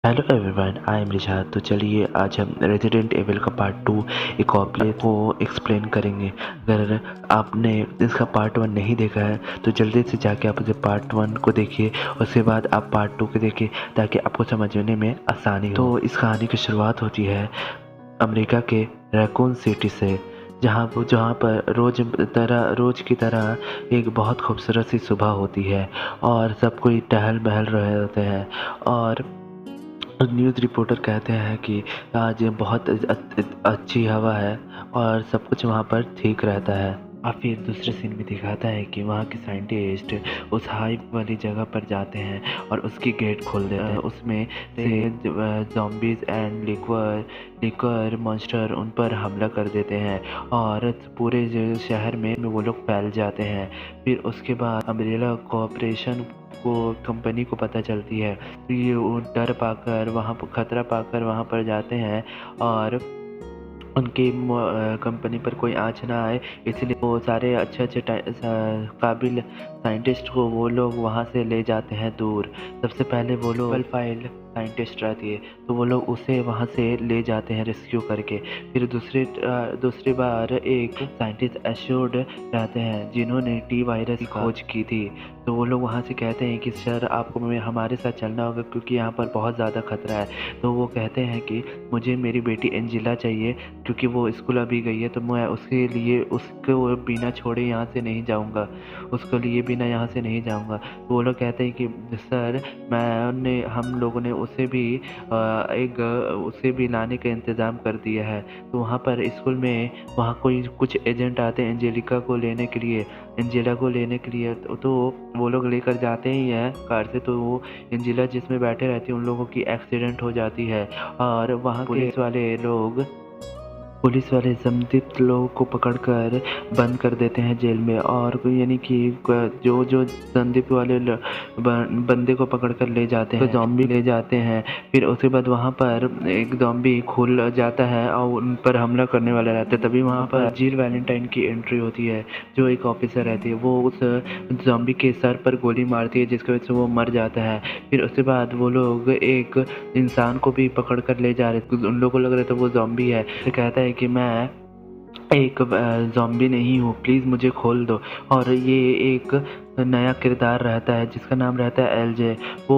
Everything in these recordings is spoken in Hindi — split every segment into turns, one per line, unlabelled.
Hello everyone, I am Rishad. तो चलिए आज हम रेजिडेंट एविल का पार्ट 2 एक और प्ले को एक्सप्लेन करेंगे। अगर आपने इसका पार्ट 1 नहीं देखा है तो जल्दी से जाके आप उसे पार्ट 1 को देखिए, उसके बाद आप पार्ट 2 को देखिए ताकि आपको समझने में आसानी हो। तो इस कहानी की शुरुआत होती है अमेरिका के रैकून सिटी से, जहाँ पर रोज की तरह एक बहुत खूबसूरत सी सुबह होती है और सब कोई टहल बहल रहे होते हैं। और न्यूज़ रिपोर्टर कहते हैं कि आज बहुत अच्छी हवा है और सब कुछ वहाँ पर ठीक रहता है। और फिर दूसरे सीन में दिखाता है कि वहाँ के साइंटिस्ट उस हाइप वाली जगह पर जाते हैं और उसकी गेट खोल देते हैं। उसमें से ज़ॉम्बीज़ एंड लिक्वर मॉन्स्टर उन पर हमला कर देते हैं और पूरे शहर में वो लोग फैल जाते हैं। फिर उसके बाद अम्ब्रेला कॉर्पोरेशन को कंपनी को पता चलती है। ये वो डर पाकर वहाँ पर खतरा पाकर वहाँ पर जाते हैं और उनकी कंपनी पर कोई आँच ना आए, इसलिए वो सारे अच्छे काबिल साइंटिस्ट को वो लोग वहाँ से ले जाते हैं दूर। सबसे पहले वो लोग फाइल साइंटिस्ट रहती है तो वो लोग उसे वहाँ से ले जाते हैं रेस्क्यू करके। फिर दूसरी बार एक साइंटिस्ट एश्योर्ड रहते हैं जिन्होंने टी वायरस की खोज की थी। तो वो लोग वहाँ से कहते हैं कि सर आपको हमारे साथ चलना होगा क्योंकि यहाँ पर बहुत ज़्यादा खतरा है। तो वो कहते हैं कि मुझे मेरी बेटी एंजिला चाहिए क्योंकि वो स्कूल अभी गई है, तो मैं उसके लिए उसको बिना छोड़े यहाँ से नहीं जाऊँगा, उसके लिए बिना यहाँ से नहीं जाऊँगा। तो वो लोग कहते हैं कि सर हम लोगों ने उसे भी लाने का इंतज़ाम कर दिया है। तो वहाँ पर स्कूल में वहाँ कुछ एजेंट आते हैं एंजेलिका को लेने के लिए तो वो लोग लेकर जाते ही हैं कार से। तो वो एंजेला जिसमें बैठे रहती है उन लोगों की एक्सीडेंट हो जाती है और वहाँ पुलिस वाले संदिग्ध लोगों को पकड़कर बंद कर देते हैं जेल में। और यानी कि जो संदिग्ध वाले बंदे को पकड़कर ले जाते हैं, तो ज़ॉम्बी ले जाते हैं। फिर उसके बाद वहाँ पर एक ज़ॉम्बी खुल जाता है और उन पर हमला करने वाला रहता है। तभी वहाँ पर जिल वैलेंटाइन की एंट्री होती है, जो एक ऑफिसर रहती है। वो उस ज़ॉम्बी के सर पर गोली मारती है जिसकी वजह से वो मर जाता है। फिर उसके बाद वो लोग एक इंसान को भी पकड़ कर ले जा रहे थे, उन लोगों को लग रहा था वो ज़ॉम्बी है। तो कहता है कि मैं एक ज़ॉम्बी नहीं हूँ, प्लीज़ मुझे खोल दो। और ये एक नया किरदार रहता है जिसका नाम रहता है एलजे। वो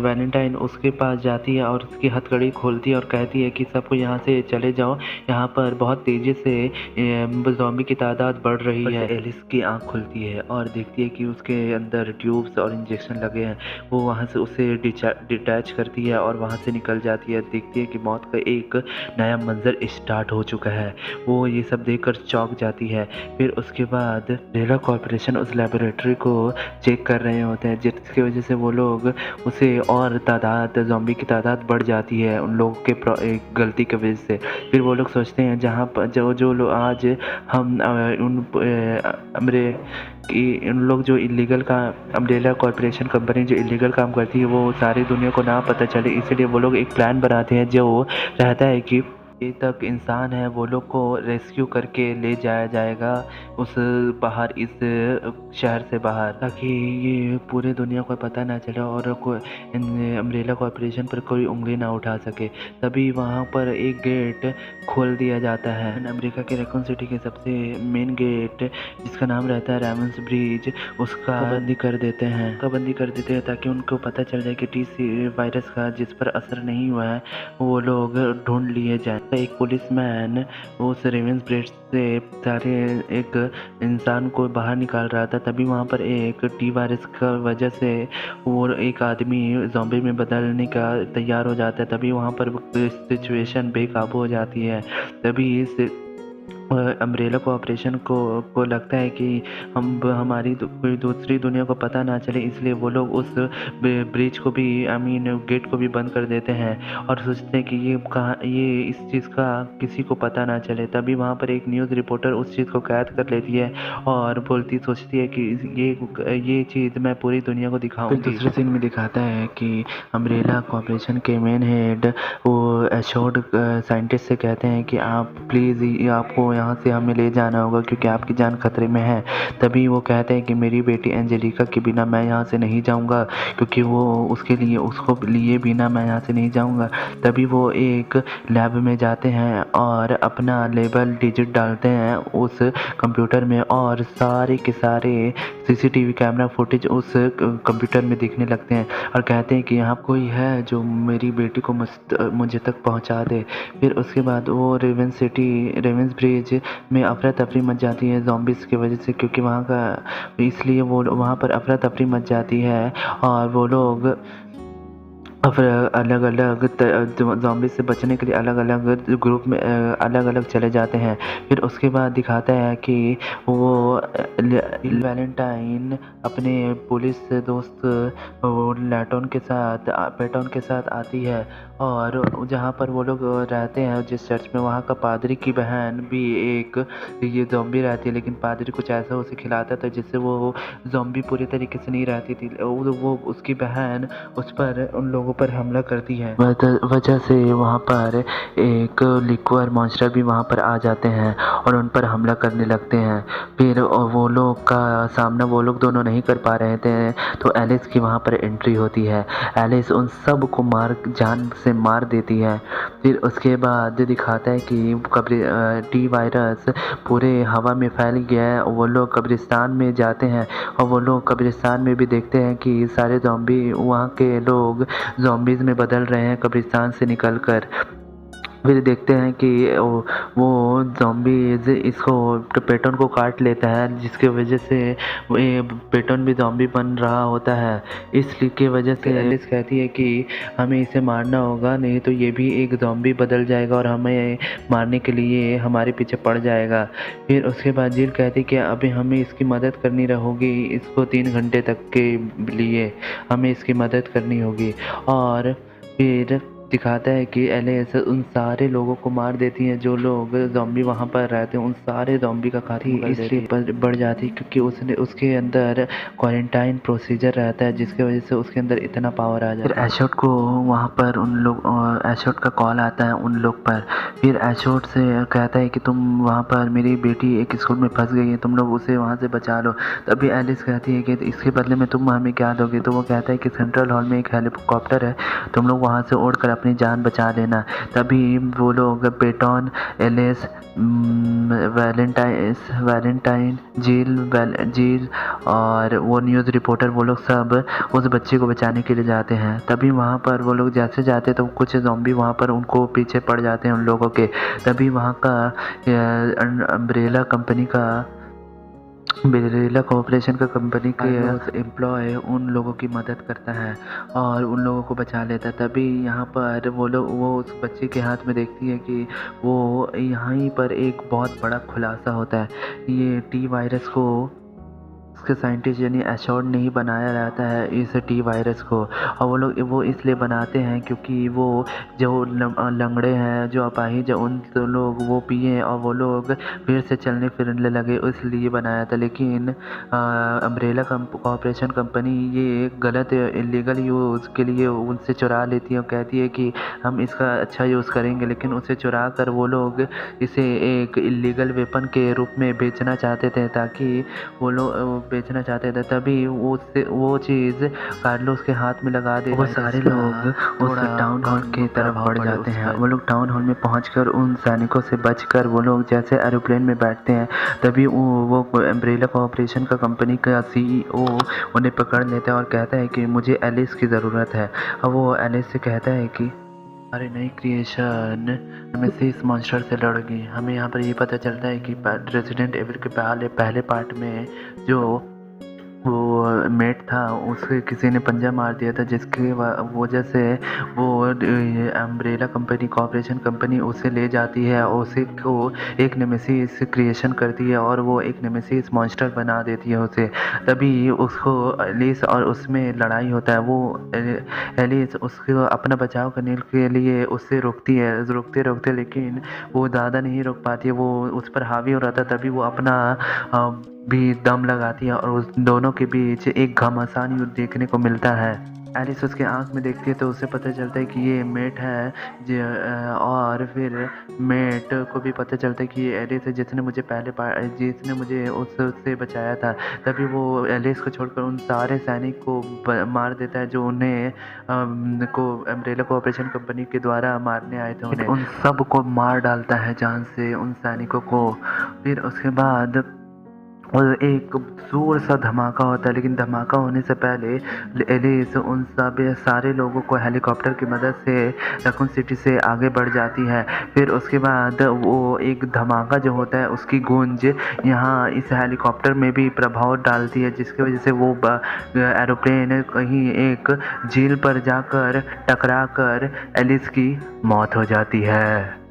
वैलेंटाइन उसके पास जाती है और उसकी हथकड़ी खोलती है और कहती है कि सबको यहाँ से चले जाओ, यहाँ पर बहुत तेज़ी से ज़ॉम्बी की तादाद बढ़ रही है। एलिस की आँख खुलती है और देखती है कि उसके अंदर ट्यूब्स और इंजेक्शन लगे हैं। वो वहाँ से उसे डिटैच करती है और वहाँ से निकल जाती है। देखती है कि मौत का एक नया मंजर स्टार्ट हो चुका है। वो ये सब देखकर चौंक जाती है। फिर उसके बाद रेला कॉर्पोरेशन उस लेबोरेटरी को चेक कर रहे होते हैं जिसकी वजह से वो लोग उसे और ज़ॉम्बी की तादाद बढ़ जाती है उन लोगों के एक गलती की वजह से। फिर वो लोग सोचते हैं जहाँ पर जो लोग आज हम उन लोग जो इलीगल का अम्ब्रेला कॉर्पोरेशन कंपनी जो इलीगल काम करती है वो सारी दुनिया को ना पता चले, इसलिए वो लोग एक प्लान बनाते हैं जो रहता है कि ये तक इंसान है वो लोग को रेस्क्यू करके ले जाया जाएगा इस शहर से बाहर, ताकि ये पूरे दुनिया को पता ना चले और अम्ब्रेला कॉर्पोरेशन पर कोई उंगली ना उठा सके। तभी वहाँ पर एक गेट खोल दिया जाता है। अमेरिका के रैकून सिटी के सबसे मेन गेट जिसका नाम रहता है रेमंड्स ब्रिज, उसका बंदी कर देते हैं ताकि उनको पता चल जाए कि टी वायरस का जिस पर असर नहीं हुआ है वो लोग ढूंढ लिए जाए। एक पुलिसमैन उस रेवेंस ब्रिज से सारे एक इंसान को बाहर निकाल रहा था। तभी वहाँ पर एक टी वायरस का वजह से वो एक आदमी ज़ॉम्बी में बदलने का तैयार हो जाता है। तभी वहाँ पर सिचुएशन बेकाबू हो जाती है। तभी इस अम्ब्रेला कॉर्पोरेशन को लगता है कि हमारी कोई दूसरी दुनिया को पता ना चले, इसलिए वो लोग उस ब्रिज को भी गेट को भी बंद कर देते हैं और सोचते हैं कि ये इस चीज़ का किसी को पता ना चले। तभी वहाँ पर एक न्यूज़ रिपोर्टर उस चीज़ को कैद कर लेती है और सोचती है कि ये चीज़ मैं पूरी दुनिया को दिखाऊंगी। दूसरे सीन में दिखाता है कि अम्ब्रेला कॉर्पोरेशन के मेन हेड वो एश्योर्ड साइंटिस्ट से कहते हैं कि आप प्लीज़ आपको यहाँ से हमें ले जाना होगा क्योंकि आपकी जान खतरे में है। तभी वो कहते हैं कि मेरी बेटी एंजेलिका के बिना मैं यहाँ से नहीं जाऊँगा, क्योंकि वो उसको लिए बिना मैं यहाँ से नहीं जाऊँगा। तभी वो एक लैब में जाते हैं और अपना लेबल डिजिट डालते हैं उस कंप्यूटर में और सारे के सारे सीसीटीवी कैमरा फुटेज उस कंप्यूटर में दिखने लगते हैं और कहते हैं कि यहाँ कोई है जो मेरी बेटी को मुझे तक पहुँचा दे। फिर उसके बाद वो रेवेंस ब्रिज में अफरा तफरी मच जाती है ज़ॉम्बीज़ की वजह से, क्योंकि वहाँ का इसलिए वो वहाँ पर अफरा तफरी मच जाती है और वो लोग अलग अलग ज़ॉम्बी से बचने के लिए अलग अलग ग्रुप में अलग अलग चले जाते हैं। फिर उसके बाद दिखाता है कि वो वैलेंटाइन अपने पुलिस दोस्त पेटोन के साथ आती है और जहाँ पर वो लोग रहते हैं जिस चर्च में, वहाँ का पादरी की बहन भी एक ये ज़ॉम्बी रहती है, लेकिन पादरी कुछ ऐसा उसे खिलाता था जिससे वो ज़ॉम्बी पूरी तरीके से नहीं रहती थी। वो उसकी बहन उस पर उन लोगों पर हमला करती है, वजह से वहाँ पर एक लिक्वर मॉन्स्टर भी वहाँ पर आ जाते हैं और उन पर हमला करने लगते हैं। फिर वो लोग का सामना वो लोग दोनों नहीं कर पा रहे थे तो एलिस की वहाँ पर एंट्री होती है। एलिस उन सब को जान से मार देती है। फिर उसके बाद दिखाता है कि टी वायरस पूरे हवा में फैल गया है। वो लोग कब्रिस्तान में जाते हैं और वो लोग कब्रिस्तान में भी देखते हैं कि सारे ज़ॉम्बी वहाँ के लोग ज़ॉम्बीज़ में बदल रहे हैं कब्रिस्तान से निकलकर। फिर देखते हैं कि वो ज़ॉम्बीज़ इसको पेटोन को काट लेता है, जिसके वजह से ये पेटोन भी ज़ॉम्बी बन रहा होता है। इसलिए वजह से एलिस कहती है कि हमें इसे मारना होगा, नहीं तो ये भी एक ज़ॉम्बी बदल जाएगा और हमें मारने के लिए हमारे पीछे पड़ जाएगा। फिर उसके बाद जिल कहती है कि अभी हमें इसकी मदद करनी होगी, इसको 3 घंटे तक के लिए हमें इसकी मदद करनी होगी। और फिर दिखाता है कि एलिस उन सारे लोगों को मार देती है जो लोग ज़ॉम्बी वहाँ पर रहते हैं, उन सारे ज़ॉम्बी का खात्मा इसलिए बढ़ जाती है क्योंकि उसके अंदर क्वारंटाइन प्रोसीजर रहता है, जिसकी वजह से उसके अंदर इतना पावर आ जाता है। फिर एशोट को वहाँ पर एशोट का कॉल आता है उन लोग पर। फिर एशोट से कहता है कि तुम वहाँ पर मेरी बेटी एक स्कूल में फंस गई है, तुम लोग उसे वहाँ से बचा लो। तभी एलिस कहती है कि इसके बदले में तुम हमें क्या दोगे? तो वो कहता है कि सेंट्रल हॉल में एक हेलीकॉप्टर है, तुम लोग वहाँ से उड़कर अपनी जान बचा लेना। तभी वो लोग पेटोन, एलिस, वैलेंटाइन, जील और वो न्यूज़ रिपोर्टर वो लोग सब उस बच्चे को बचाने के लिए जाते हैं। तभी वहाँ पर वो लोग जैसे जाते तो कुछ ज़ॉम्बी वहाँ पर उनको पीछे पड़ जाते हैं उन लोगों के। तभी वहाँ का अम्ब्रेला कॉर्पोरेशन का कंपनी के एम्प्लॉय उन लोगों की मदद करता है और उन लोगों को बचा लेता है। तभी यहाँ पर वो उस बच्चे के हाथ में देखती है कि वो यहाँ पर एक बहुत बड़ा खुलासा होता है। ये टी वायरस को उसके साइंटिस्ट यानी एशोट ने ही बनाया रहता है इस टी वायरस को, और वो इसलिए बनाते हैं क्योंकि वो जो लंगड़े हैं, जो अपाहिज, उन लोग वो पिए और वो लोग फिर से चलने फिरने लगे, इसलिए बनाया था। लेकिन अम्ब्रेला कॉर्पोरेशन कंपनी ये गलत इलीगल यूज़ के लिए उनसे चुरा लेती है और कहती है कि हम इसका अच्छा यूज़ करेंगे, लेकिन उसे चुरा कर वो लोग इसे एक इलीगल वेपन के रूप में बेचना चाहते थे, ताकि वो लोग बेचना चाहते थे। तभी वो चीज़ कार्लोस के हाथ में लगा दे। वो सारे लोग उस टाउन हॉल की तरफ बढ़ जाते हैं। वो लोग टाउन हॉल में पहुंचकर उन सैनिकों से बचकर वो लोग जैसे एरोप्लेन में बैठते हैं, तभी वो अम्ब्रेला कॉर्पोरेशन का कंपनी का CEO उन्हें पकड़ लेता है और कहता है कि मुझे एलिस की ज़रूरत है। और वो एलिस से कहता है कि हमारी नई क्रिएशन में से इस मॉन्स्टर से लड़ गई। हमें यहाँ पर ये पता चलता है कि रेजिडेंट एविल के पहले पार्ट में जो वो मेट था उसे किसी ने पंजा मार दिया था, जिसकी वजह से वो अम्ब्रेला कॉर्पोरेशन कंपनी उसे ले जाती है और उसे को एक नेमेसिस क्रिएशन करती है और वो एक नेमेसिस मॉन्स्टर बना देती है उसे। तभी उसको एलिस और उसमें लड़ाई होता है। वो एलिस उसको अपना बचाव करने के लिए उससे रोकते लेकिन वो ज़्यादा नहीं रोक पाती है, वो उस पर हावी हो रहा था। तभी वो अपना भी दम लगाती है और उस दोनों के बीच एक घमासान युद्ध देखने को मिलता है। एलिस उसके आँख में देखती है तो उसे पता चलता है कि ये मेट है और फिर मेट को भी पता चलता है कि ये एलिस है जिसने मुझे उससे बचाया था। तभी वो एलिस को छोड़कर उन सारे सैनिक को मार देता है जो उन्हें को अम्ब्रेला कोऑपरेशन कंपनी के द्वारा मारने आए थे उन्हें। उन सब को मार डालता है जान से, उन सैनिकों को। फिर उसके बाद और एक जोर सा धमाका होता है, लेकिन धमाका होने से पहले एलिस उन सारे लोगों को हेलीकॉप्टर की मदद से रकून सिटी से आगे बढ़ जाती है। फिर उसके बाद वो एक धमाका जो होता है उसकी गूंज यहाँ इस हेलीकॉप्टर में भी प्रभाव डालती है, जिसकी वजह से वो एरोप्लेन कहीं एक झील पर जाकर टकरा कर एलिस की मौत हो जाती है।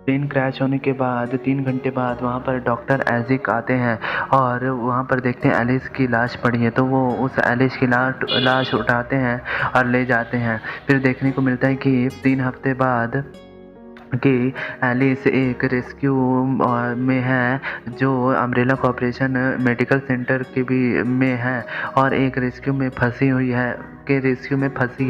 प्लेन क्रैश होने के बाद 3 घंटे बाद वहाँ पर डॉक्टर एजिक आते हैं और वहाँ पर देखते हैं एलिस की लाश पड़ी है, तो वो उस एलिस की लाश उठाते हैं और ले जाते हैं। फिर देखने को मिलता है कि 3 हफ्ते बाद कि एलिस एक रेस्क्यू में है जो अम्ब्रेला कॉर्पोरेशन मेडिकल सेंटर के भी में है और एक रेस्क्यू में फंसी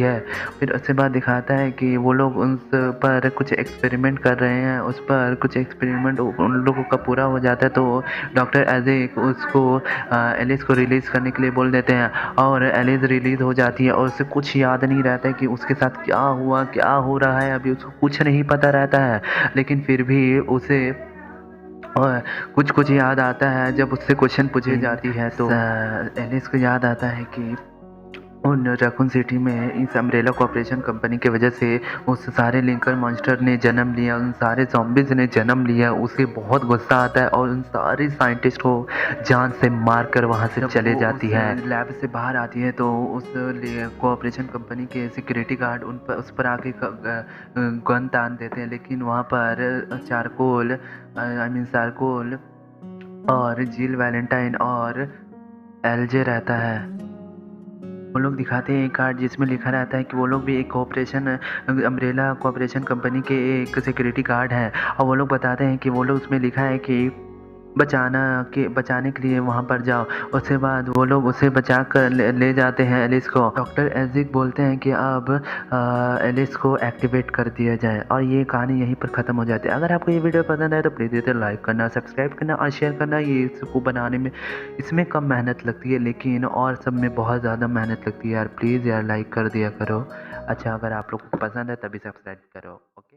है। फिर उसके बाद दिखाता है कि वो लोग उस पर कुछ एक्सपेरिमेंट कर रहे हैं, उस पर कुछ एक्सपेरिमेंट उन लोगों का पूरा हो जाता है तो डॉक्टर एजिक उसको एलिस को रिलीज़ करने के लिए बोल देते हैं और एलिस रिलीज़ हो जाती है और उसे कुछ याद नहीं रहता है कि उसके साथ क्या हुआ, क्या हो रहा है, अभी उसको कुछ नहीं पता रहता है। लेकिन फिर भी उसे कुछ याद आता है। जब उससे क्वेश्चन पूछी जाती है तो एलिस को याद आता है कि उन रकून सिटी में इस अम्ब्रेला कॉर्पोरेशन कंपनी की वजह से उस सारे लिंकर मॉन्स्टर ने जन्म लिया, उन सारे ज़ॉम्बीज़ ने जन्म लिया। उसे बहुत गुस्सा आता है और उन सारे साइंटिस्ट को जान से मार कर वहाँ से चले जाती है। लैब से बाहर आती है तो उस कॉर्पोरेशन कंपनी के सिक्योरिटी गार्ड उस पर आके गन तान देते हैं, लेकिन वहाँ पर चारकोल और जिल वैलेंटाइन और एलजे रहता है। वो लोग दिखाते हैं एक कार्ड जिसमें लिखा रहता है कि वो लोग भी एक अम्ब्रेला कॉर्पोरेशन कंपनी के एक सिक्योरिटी गार्ड हैं और वो लोग बताते हैं कि वो लोग उसमें लिखा है कि बचाने के लिए वहाँ पर जाओ। उसके बाद वो लोग उसे बचा कर ले जाते हैं एलिस को। डॉक्टर एजिक बोलते हैं कि अब एलिस को एक्टिवेट कर दिया जाए और ये कहानी यहीं पर ख़त्म हो जाती है। अगर आपको ये वीडियो पसंद आए तो प्लीज़ इसे लाइक करना, सब्सक्राइब करना और शेयर करना। ये इसको बनाने में इसमें कम मेहनत लगती है लेकिन और सब में बहुत ज़्यादा मेहनत लगती है यार। प्लीज़ यार लाइक कर दिया करो। अच्छा, अगर आप लोग को पसंद है तभी सब्सक्राइब करो। ओके।